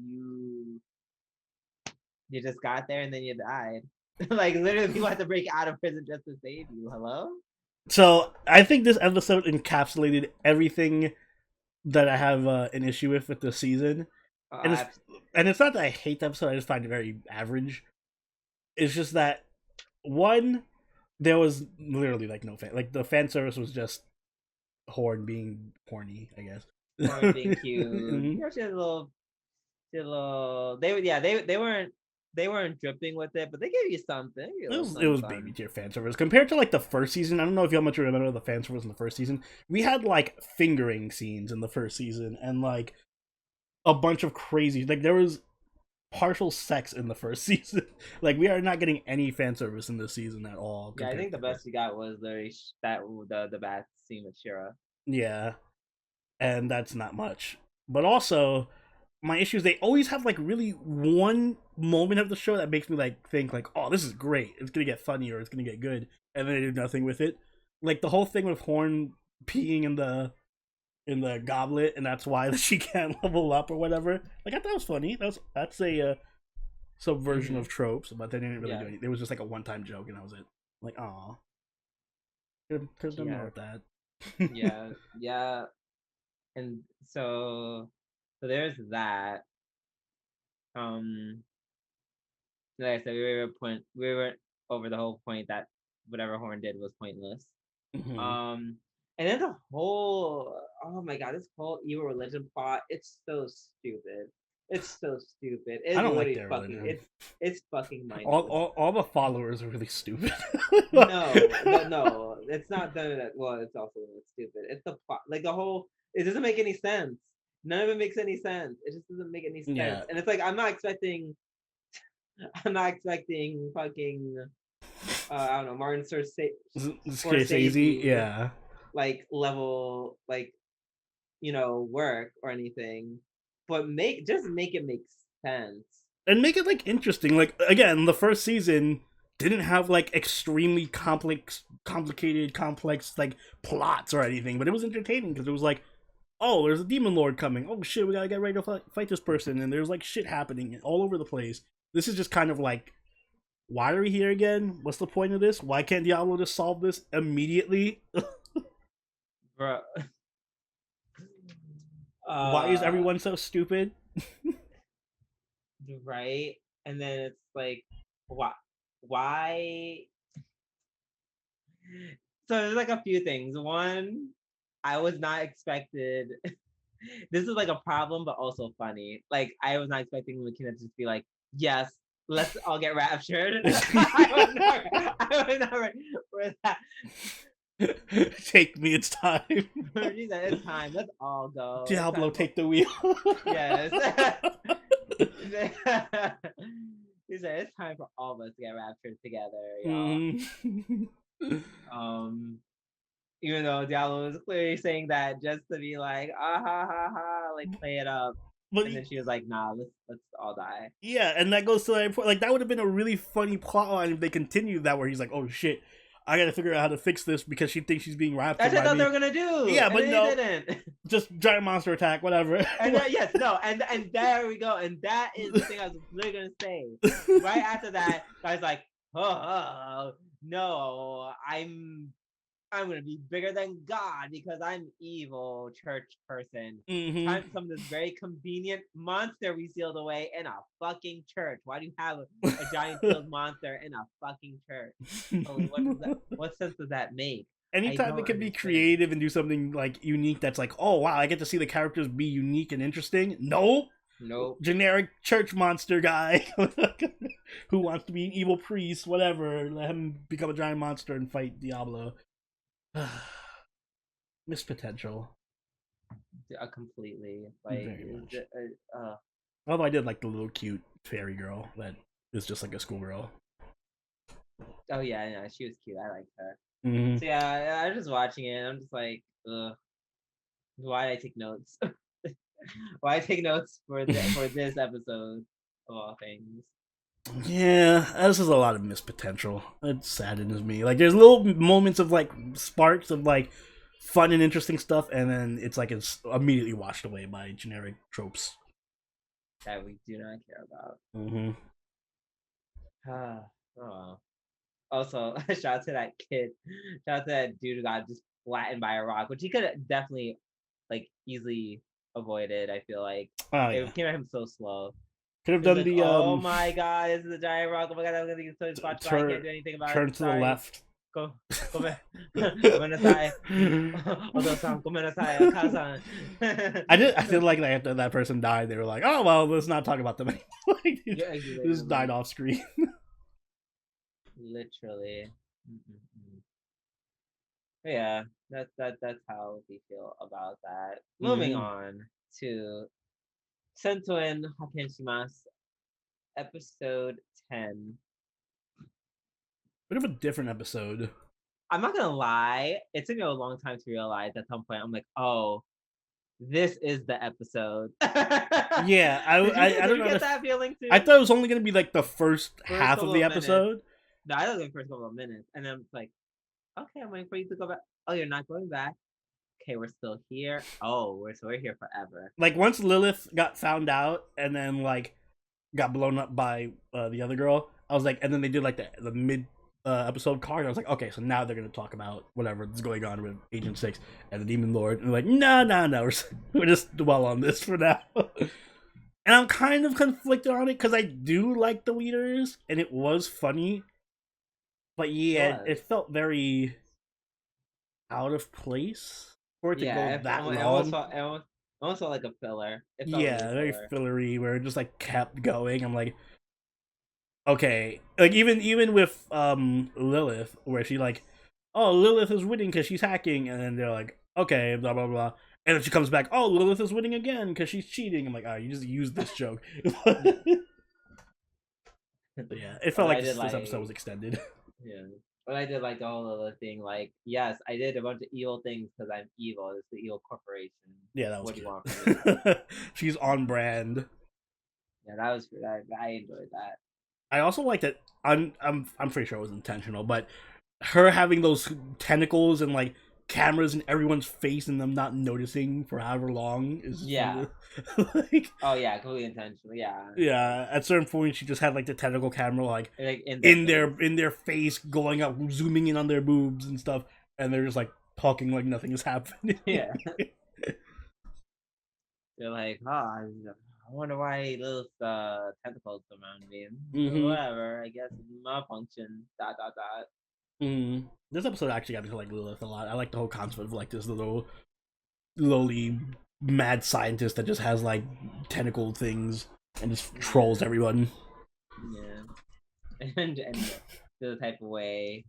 you just got there and then you died. Like literally, people had to break out of prison just to save you. Hello? So I think this episode encapsulated everything that I have an issue with this season. And it's not that I hate the episode, I just find it very average. It's just that, one, there was literally like no fan. Like the fan service was just Horn being horny, I guess. Horn being cute. Just a little. They weren't dripping with it, but they gave you something. It was baby tier fan service compared to like the first season. I don't know if you how much you remember the fan service in the first season. We had like fingering scenes in the first season and like a bunch of crazy, like there was partial sex in the first season. Like, we are not getting any fan service in this season at all. Yeah, I think the best we got was the bath scene with Shira. Yeah, and that's not much. But also, my issue is they always have like really one moment of the show that makes me like think like, oh, this is great. It's gonna get funny or it's gonna get good, and then they do nothing with it. Like the whole thing with Horn peeing in the goblet, and that's why she can't level up or whatever. Like I thought it was funny. That's a subversion of tropes, but they didn't really do anything. It was just like a one time joke, and that was it. Like, aw, could have done more with that. yeah, and so there's that. Like I said, we were over the whole point that whatever Horn did was pointless. And then the whole, oh my god, this whole evil religion plot, it's so stupid. It's so stupid. It's I don't really like their fucking religion. It's fucking mindless. All the followers are really stupid. No, it's not that. Well, it's also stupid. It's the plot, like the whole. It doesn't make any sense. None of it makes any sense. It just doesn't make any sense. Yeah. And it's like I'm not expecting fucking I don't know, Martin Scorsese, yeah, like level, like, you know, work or anything, but make it make sense and make it like interesting. Like again, the first season didn't have like extremely complicated like plots or anything, but it was entertaining because it was like, oh, there's a demon lord coming. Oh shit, we gotta get ready to fight this person, and there's like shit happening all over the place. This is just kind of like, why are we here again? What's the point of this? Why can't Diablo just solve this immediately? bro. Why is everyone so stupid? Right? And then it's like, why? So there's like a few things. One, I was not expected. This is like a problem, but also funny. Like I was not expecting Makina to just be like, yes, let's all get raptured. I was not ready for that. Take me, it's time. She said, it's time. Let's all go. Diablo, take the wheel. Yes. He said, it's time for all of us to get raptured together, y'all. Even though Diablo was clearly saying that just to be like, ah ha ha ha, like play it up. But and then she was like, nah, let's all die. Yeah, and that goes to like that would have been a really funny plot line if they continued that, where he's like, oh shit, I gotta figure out how to fix this because she thinks she's being raptured. That's what I thought they were gonna do. Yeah, but no, they didn't. Just giant monster attack, whatever. And and there we go. And that is the thing I was literally gonna say. Right after that, I was like, oh no, I'm gonna be bigger than God because I'm evil church person. Time to summon this very convenient monster we sealed away in a fucking church. Why do you have a giant sealed monster in a fucking church? What sense does that make? Anytime it can be creative and do something like unique, that's like, oh wow, I get to see the characters be unique and interesting. Nope. Generic church monster guy who wants to be an evil priest, whatever. Let him become a giant monster and fight Diablo. Missed potential. Completely. Like, although I did like the little cute fairy girl that is just like a schoolgirl. Oh yeah, she was cute. I liked her. So yeah, I was just watching it and I'm just like, ugh. Why did I take notes? Why I take notes for this episode of all things? Yeah, this is a lot of missed potential. It saddens me. Like, there's little moments of like sparks of like fun and interesting stuff, and then it's like it's immediately washed away by generic tropes that we do not care about. Oh. Also, shout out to that kid. Shout out to that dude who got just flattened by a rock, which he could have definitely like easily avoided. I feel like it came at him so slow. Could have done like, the oh my god, this is a giant rock. Oh my god, I'm gonna get so spot. I can't do anything about turn it. Turn to the left. Go back. I did like that after that person died. They were like, oh well, let's not talk about them anymore. They just died off screen. Literally. Yeah, that's how we feel about that. Moving on to Sentouin Hakenshimasu episode 10. Bit of a different episode. I'm not gonna lie, it took me a long time to realize at some point. I'm like, oh, this is the episode. Yeah, I Did don't you know. get that feeling too? I thought it was only gonna be like the first half of couple the of episode. No, I thought it was the first couple of minutes, and then it's like, okay, I'm waiting for you to go back. Oh, you're not going back. Okay, we're still here. Oh, we're here forever. Like once Lilith got found out and then like got blown up by the other girl, I was like, and then they did like the mid episode card. I was like, okay, so now they're gonna talk about whatever is going on with Agent 6 and the Demon Lord, and they're like, no, we're just dwell on this for now. And I'm kind of conflicted on it because I do like the leaders and it was funny, but yeah, it felt very out of place for it to go that long. It almost felt like a filler. Yeah, very fillery, where it just like kept going. I'm like, okay, like even with Lilith, where she like, oh, Lilith is winning because she's hacking, and then they're like, okay, blah blah blah, and then she comes back, oh, Lilith is winning again because she's cheating. I'm like, oh, you just used this joke. Yeah, it felt like this episode was extended. Yeah. But I did like the whole other thing. Like, yes, I did a bunch of evil things because I'm evil. It's the evil corporation. Yeah, that was what good. Do you want from me? She's on brand. Yeah, that was good. I enjoyed that. I also like that. I'm pretty sure it was intentional, but her having those tentacles and like cameras in everyone's face and them not noticing for however long is like, oh yeah, completely intentional. Yeah, at certain points she just had like the tentacle camera like in their face, going up, zooming in on their boobs and stuff, and they're just like talking like nothing is happening. Yeah. They're like, oh, I wonder why those tentacles around me. Mm-hmm. Whatever, I guess malfunction. ... Mm. This episode actually got me to like Lilith a lot. I like the whole concept of like this little lowly mad scientist that just has like tentacle things and just trolls everyone. Yeah, and the type of way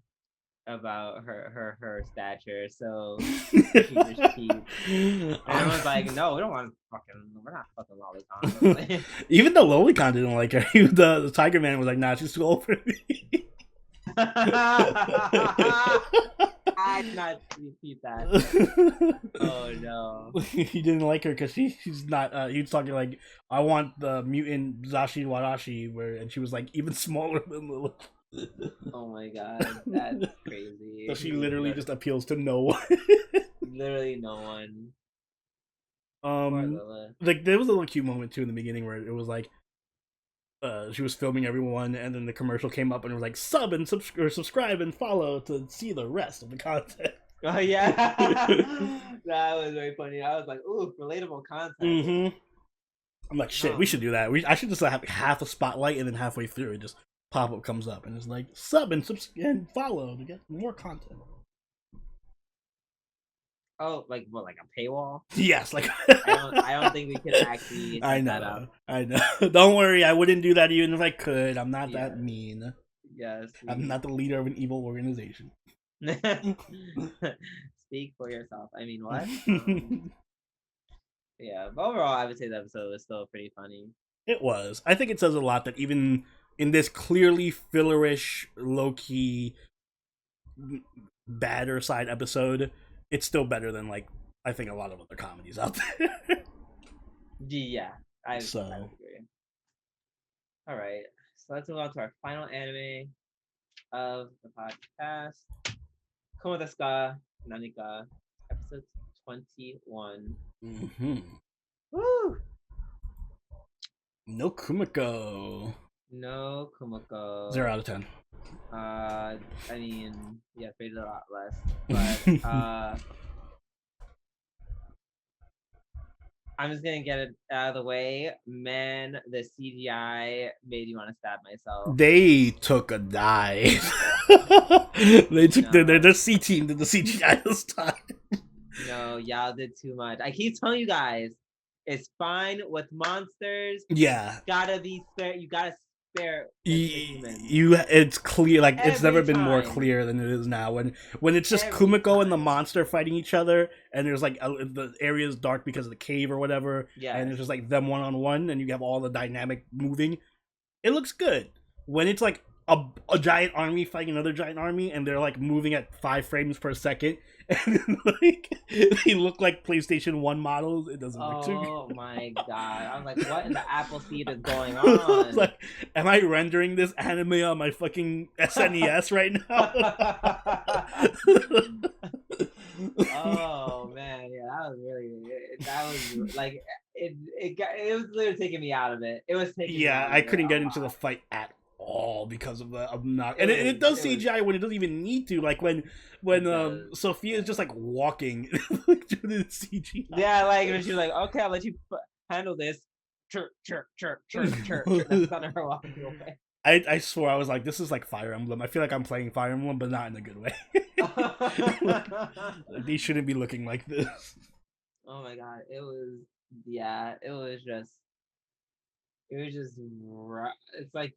about her stature. So she just cheats. And everyone's like, no, we're not fucking lolicon. Even the lolicon didn't like her. The Tiger Man was like, nah, she's too old for me. I did not repeat that. Oh no. He didn't like her because she's not he was talking like, I want the mutant Zashi Warashi, and she was like even smaller than Lilith. Oh my god, that's crazy. So she literally just appeals to no one. Literally no one. Like there was a little cute moment too in the beginning where it was like she was filming everyone, and then the commercial came up and it was like sub and subscribe and follow to see the rest of the content. Oh yeah, that was very funny. I was like, ooh, relatable content. Mm-hmm. I'm like, shit, we should do that. I should just have half a spotlight, and then halfway through it just pop up comes up and it's like sub and and follow to get more content. Oh, like what? Like a paywall? Yes, like I don't think we could actually. I know. Don't worry, I wouldn't do that even if I could. I'm not that mean. Yes, I'm not the leader of an evil organization. Speak for yourself. I mean, what? Yeah, but overall, I would say the episode was still pretty funny. It was. I think it says a lot that even in this clearly fillerish, low-key, badder side episode, it's still better than, like, I think a lot of other comedies out there. Yeah, I would agree. Alright, so let's move on to our final anime of the podcast. Kumo desu ka? Nanika, episode 21. Mm-hmm. Woo! No Kumiko. No Kumiko. 0 out of 10. I mean, yeah, rated a lot less. But I'm just gonna get it out of the way. Man, the CGI made you want to stab myself. They took a dive. They took their C team did the CGI this time. No, y'all did too much. I keep telling you guys, it's fine with monsters. Yeah, gotta be fair. You gotta spare. It's clear. Like it's never been more clear than it is now. When it's just Kumiko and the monster fighting each other, and there's like the area is dark because of the cave or whatever. Yeah, and it's just like them 1-on-1, and you have all the dynamic moving. it looks good. When it's like a giant army fighting another giant army, and they're like moving at 5 frames per second, and like they look like PlayStation 1 models, it doesn't look too good. Oh my god! I was like, what in the apple seed is going I was on? like, am I rendering this anime on my fucking SNES right now? Oh man, yeah, that was like it was literally taking me out of it. It was taking me Yeah, out I of it couldn't a get into the lot. fight at all because of the and it does It was CGI when it doesn't even need to. Like when it does. Sophia is just like walking through the CGI. Yeah, like when she was like, okay, I'll let you handle this. Chirp, chirp, chirp, chirp, chirp, chirp. That's not her walking away. I swore I was like, this is like Fire Emblem. I feel like I'm playing Fire Emblem, but not in a good way. Like, they shouldn't be looking like this. Oh my god, it was just it's like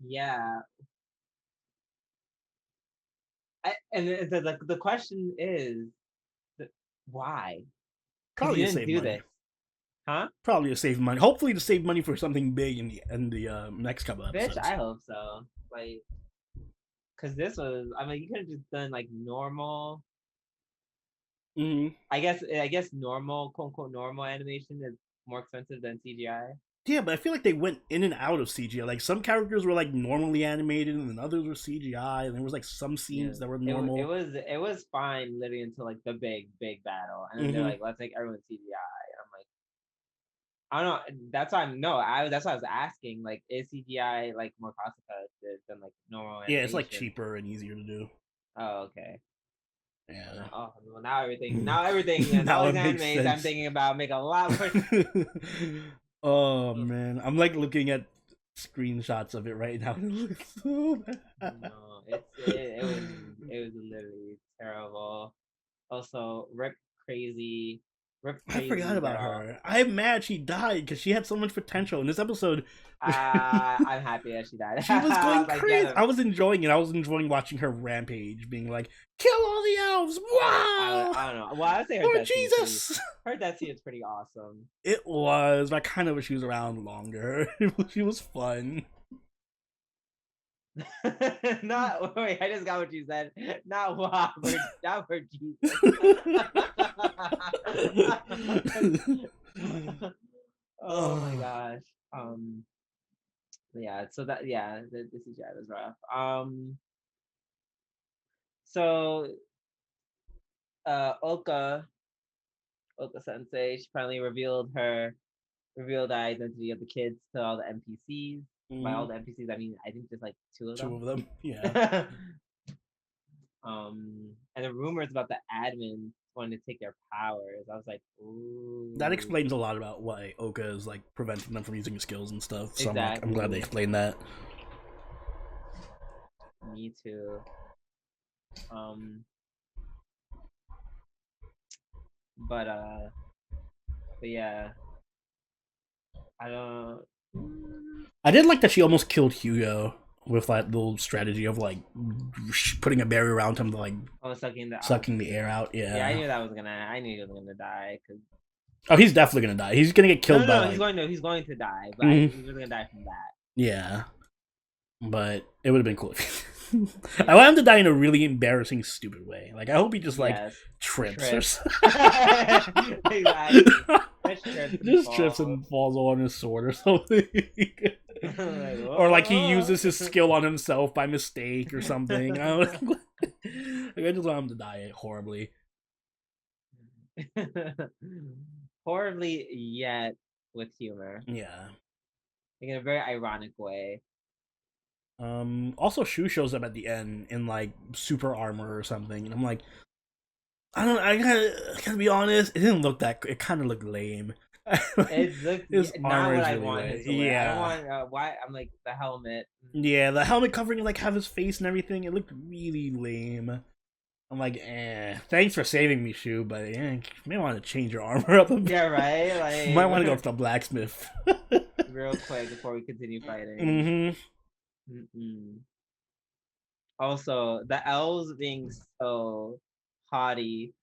and the question is why? Because Probably you to didn't save do money. this, huh? Probably to save money. Hopefully to save money for something big in the next couple episodes. Bitch, I hope so. Like, because this was, I mean, you could have just done like normal. Mm-hmm. I guess normal, quote unquote, normal animation is more expensive than CGI. Yeah, but I feel like they went in and out of CGI. Like some characters were like normally animated, and then others were CGI. And there was like some scenes that were normal. It was fine literally until like the big battle, and then they're like, let's make everyone CGI. And I'm like, I don't know. That's why that's why I was asking. Like, is CGI like more cost effective than like normal animation? Yeah, it's like cheaper and easier to do. Oh, okay. Yeah. Well, now everything, and all these animes I'm thinking about make a lot more. Oh man, I'm like looking at screenshots of it right now. It looks so bad. No, it was literally terrible. Also, Crazy, I forgot about girl. her. I'm mad she died because she had so much potential in this episode. I'm happy that she died. She was going like, crazy. I was enjoying it. I was enjoying watching her rampage, being like, "Kill all the elves!" Wow. I don't know. Well, I'd say Lord Jesus. Her death scene is pretty awesome. It was. I kind of wish she was around longer. She was fun. Not wait. I just got what you said. Not wow. Not for Jesus. Oh my gosh. Yeah. So the CGI was rough. So Oka Sensei, she finally revealed the identity of the kids to all the NPCs. By all the NPCs, I mean I think there's like two of them. Yeah. And the rumors about the admins wanting to take their powers. I was like, ooh. That explains a lot about why Oka is like preventing them from using skills and stuff. So exactly. I'm glad they explained that. Me too. But yeah. I did like that she almost killed Hugo with that little strategy of like putting a barrier around him to like sucking the air out. Yeah. Yeah, I knew he was gonna die. Oh, he's definitely gonna die. He's gonna get killed by. He's going to die, but he's gonna die from that. Yeah, but it would have been cool. I want him to die in a really embarrassing, stupid way. Like I hope he just like trips or something. Exactly. Just trips and falls on his sword or something. Or like he uses his skill on himself by mistake or something. I just want him to die horribly. Horribly, yet with humor. Yeah. In a very ironic way. Also Shu shows up at the end in like super armor or something, and I'm like, I gotta be honest, it didn't look that. It kind of looked lame. It looked not what I really wanted. Yeah, I don't want. Why? I'm like the helmet. Yeah, the helmet covering like have his face and everything. It looked really lame. I'm like, thanks for saving me, Shu, but you may want to change your armor up a bit. Yeah, right. Like, you might want to go to the blacksmith real quick before we continue fighting. Also, the elves being so haughty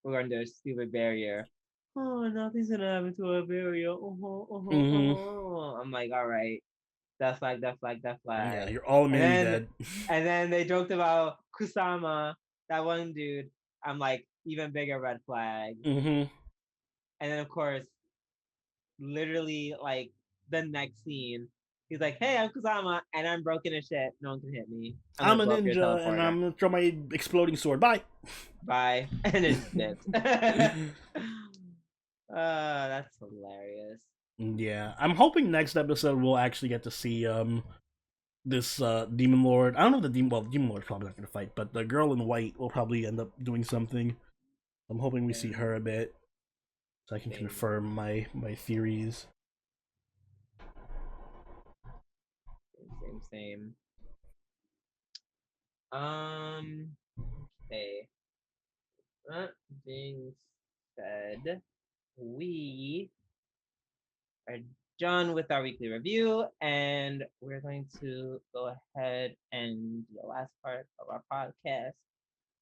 regarding their stupid barrier. Oh, nothing's gonna happen to our barrier. I'm like, all right. death flag, death flag, death Yeah, flag. you're all And immediately then dead. and then they joked about Kusama, that one dude. I'm like, even bigger red flag. Mm-hmm. And then of course, literally like the next scene, he's like, "Hey, I'm Kusama, and I'm broken as shit. No one can hit me. I'm gonna I'm a blow up your ninja, and teleporter. I'm gonna throw my exploding sword. Bye. Bye." And it just dipped. That's hilarious. Yeah, I'm hoping next episode we'll actually get to see this demon lord. I don't know if the demon lord's probably not gonna fight, but the girl in white will probably end up doing something. I'm hoping we Yeah, see her a bit, so I can same, confirm my theories. same. Okay. That being said, we are done with our weekly review, and we're going to go ahead and do the last part of our podcast,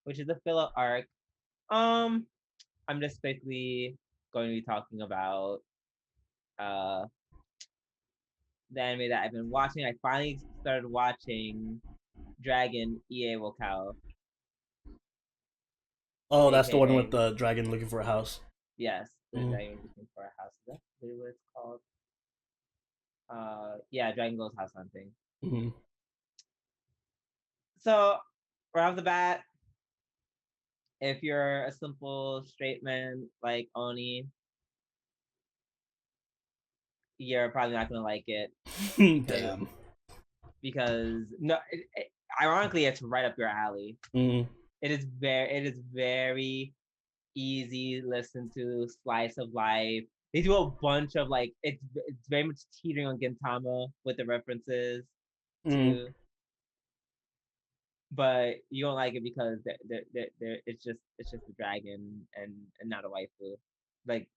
which is the filler arc. Um, I'm just basically going to be talking about uh the anime that I've been watching. I finally started watching Dragon EA Wokao, Oh, that's the one with aka, the dragon looking for a house. yes, the Mm-hmm. Dragon Looking for a House. Is that really what it's called? Yeah, Dragon Ghost House Hunting. Mm-hmm. So right off the bat, if you're a simple straight man like Oni, you're probably not gonna like it because Damn. no, ironically, it's right up your alley. Mm-hmm. It is very easy listen to, slice of life. They do a bunch of like it's very much teetering on Gintama with the references Mm-hmm. too, but you don't like it because it's just a dragon and not a waifu. Like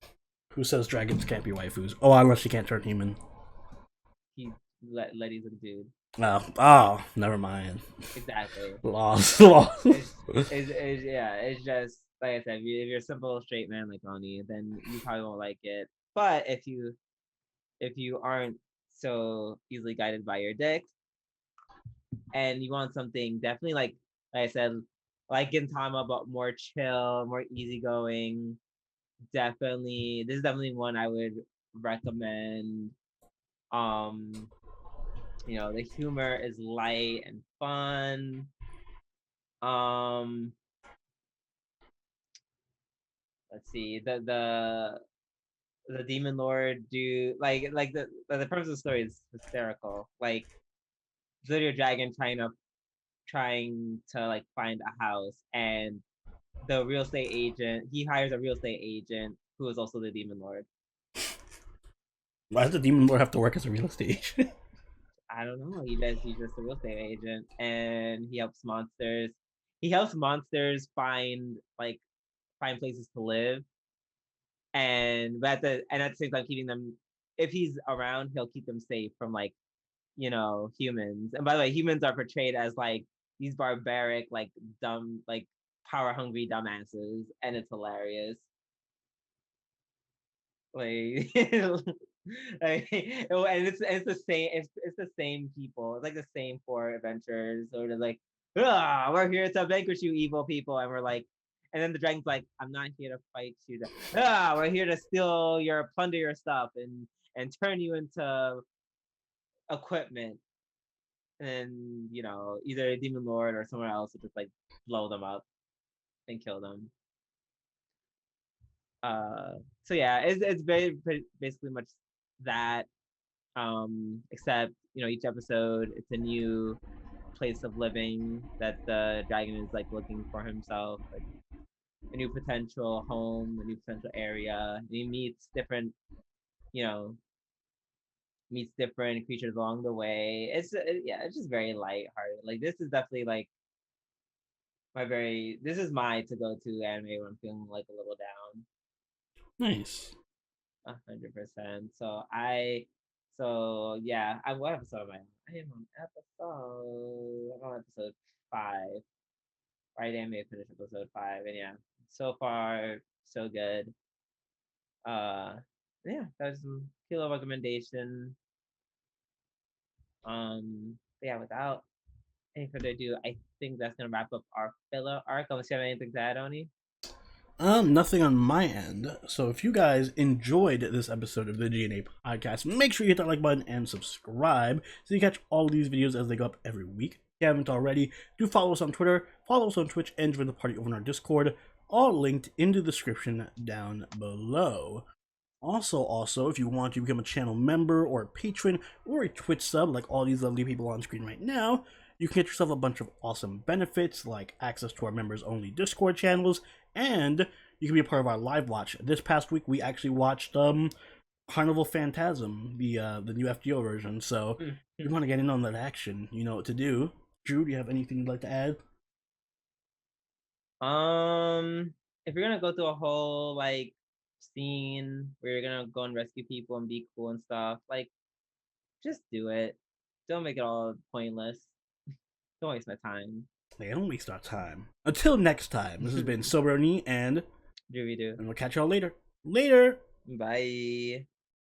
Who says dragons can't be waifus? Oh, unless she can't turn human. he Letty's a dude. Oh, never mind. Exactly. Lost, lost. Yeah, it's just like I said, if you're a simple straight man like Oni, then you probably won't like it. But if you aren't so easily guided by your dick and you want something definitely like I said, like Gintama but more chill, more easygoing, definitely this is definitely one I would recommend. Um, the humor is light and fun. Um, let's see. The demon lord dude, like the premise of the story is hysterical. Like literally a dragon trying to like find a house, and the real estate agent, he hires a real estate agent who is also the demon lord. Why does the demon lord have to work as a real estate agent? I don't know. He's just a real estate agent, and he helps monsters find places to live, and at the same time keeping them. If he's around, he'll keep them safe from humans. And by the way, humans are portrayed as like these barbaric, like dumb, like power hungry dumbasses, and it's hilarious. Like, and it's the same. It's the same people. It's like the same four adventurers. So they're like, we're here to vanquish you, evil people, and we're like. And then the dragon's like, I'm not here to fight you. We're here to plunder your stuff, and turn you into equipment. And either demon lord or someone else would just like blow them up and kill them. So yeah, it's basically much that, except each episode it's a new place of living that the dragon is like looking for himself, like a new potential home, a new potential area, and he you know meets different creatures along the way. Yeah, it's just very light-hearted. Like this is definitely like this is my to go to anime when I'm feeling like a little down. Nice. 100%. So yeah, what episode am I on? I'm on episode 5. Right, I may finish episode 5, and yeah, so far so good. Uh, yeah, that was some kilo recommendation. But yeah, without any further ado, I think that's gonna wrap up our filler arc. Unless you have anything to add, Oni? Nothing on my end. So if you guys enjoyed this episode of the G&A Podcast, make sure you hit that like button and subscribe so you catch all of these videos as they go up every week. If you haven't already, do follow us on Twitter, follow us on Twitch, and join the party over on our Discord, all linked in the description down below. Also, if you want to become a channel member or a patron or a Twitch sub like all these lovely people on screen right now, you can get yourself a bunch of awesome benefits like access to our members-only Discord channels, and you can be a part of our live watch. This past week, we actually watched Carnival Phantasm, the new FGO version. So if you want to get in on that action, you know what to do. Drew, do you have anything you'd like to add? If you're gonna go through a whole like scene where you're gonna go and rescue people and be cool and stuff, like just do it. Don't make it all pointless. Don't waste my time. Hey, don't waste our time. Until next time, this has been Soberoni and Do we do? we'll catch y'all later. Later! Bye.